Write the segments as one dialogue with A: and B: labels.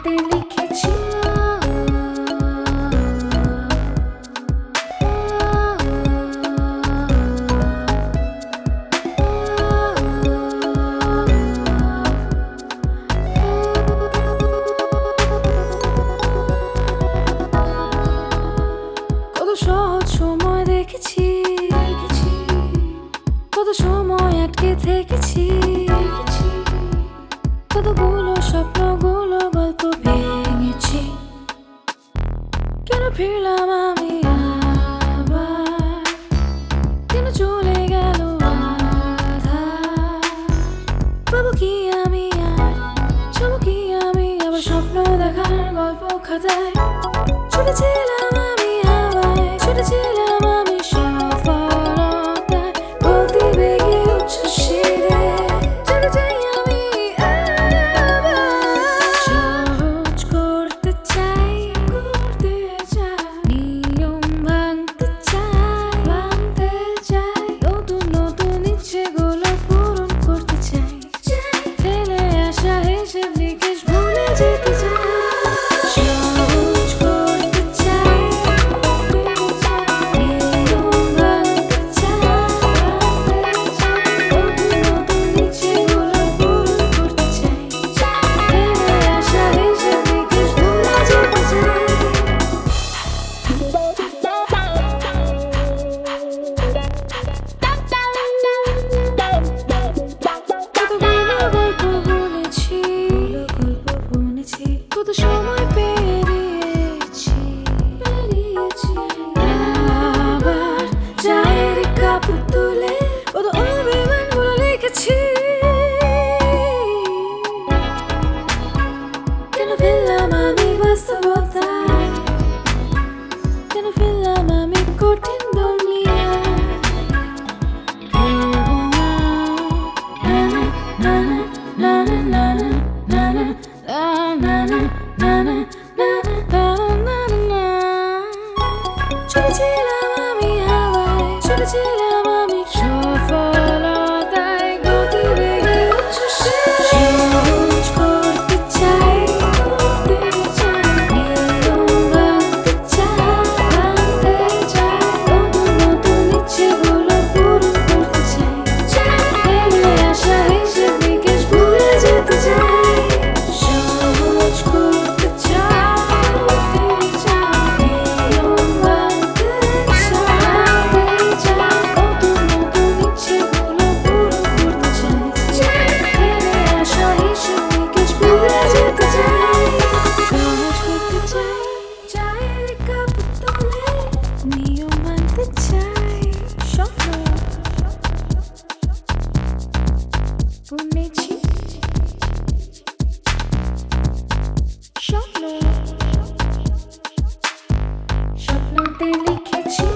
A: স্বপ্নতে লিখেছি কত সহজ সময় দেখেছি, কত সময় আটকে থেকেছি, কতগুলো স্বপ্নগুলো গল্প ভেঙেছি। কেন ফিরলাম আমি আবার, কেন চলে গেল আধার? পাবো কি আমি আর, ছবো কি আমি আবার স্বপ্ন দেখার গল্প খাতায়? ছুটেছিলাম আমি হাওয়ায়, ছুটেছিলাম আমি সফলতায়, গতিবেগে উচ্ছ্বসিতে চলে যাই আমি আবার। সহজ করতে চাই, নিয়ম ভাঙতে চাই, নতুন নতুন ইচ্ছেগুলো পূরণ করতে চাই, ফেলে আসা হিসেব নিকেশ ভুলে যেতে চাই। কত সময় পেরিয়েছি, আবার চায়ের কাপ তুলে কত অভিমানগুলো লিখেছি। কেন ফেললাম আমি বাস্তবতায়, কেন ফেললাম আমি কঠিন দুনিয়ায়? ছুটেছিলাম আমি হাওয়ায়, ছুটেছিলাম আমি সফলতায়, গতিবেগে উচ্ছ্বসিতে সহজ করতে চাই, নিয়ম ভাঙতে চাই, নতুন নতুন ইচ্ছেগুলো পূরণ করতে চাই, ফেলে আসা হিসেব নিকেশ ভুলে যেতে চাই। সহজ করতে চাই, নিয়ম ভাঙতে চাই, নতুন নতুন ইচ্ছেগুলো পূরণ করতে চাই, ফেলে আসা হিসেব নিকেশ ভুলে যেতে চাই। সহজ করতে চাই, চায়ের কাপ তুলে নিয়ম মানতে চাই, স্বপ্ন বুনেছি, স্বপ্ন স্বপ্নতে লিখেছি।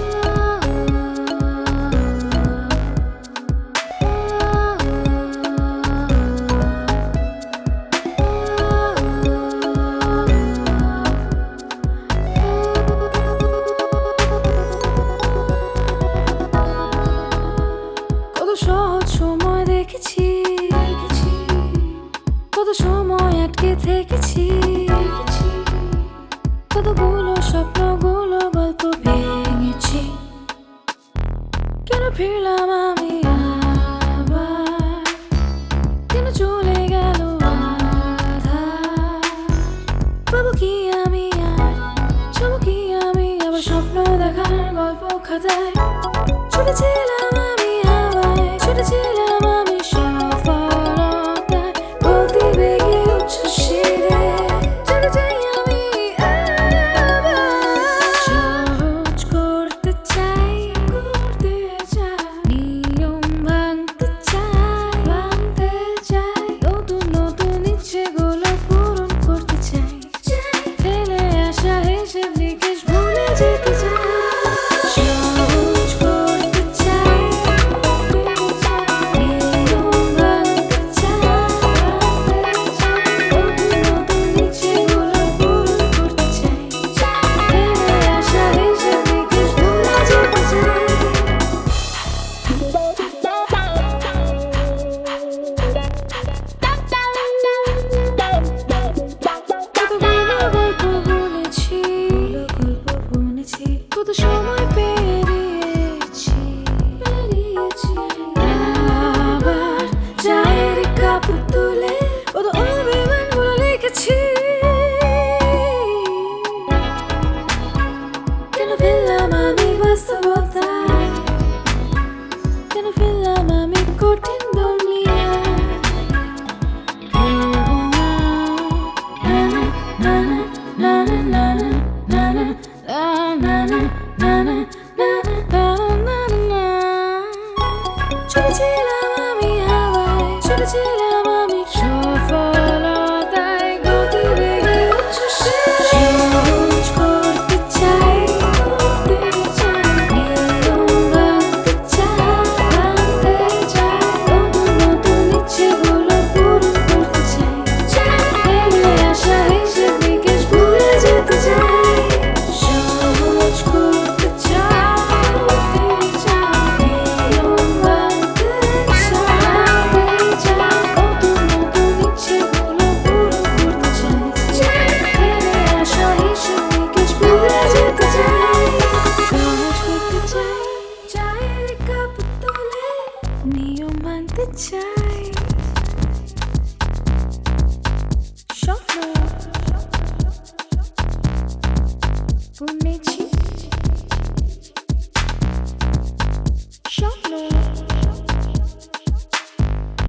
A: কত সহজ সময় দেখেছি, কত সময় আটকে থেকেছি, কতগুলো স্বপ্নগুলো গল্প ভেঙেছি। কেন ফিরলাম আমি আবার, কেন চলে গেল আধার? পাবো কি আমি আর, ছবো কি আমি আবার স্বপ্ন দেখার গল্প খাতায়? ছুটেছিলাম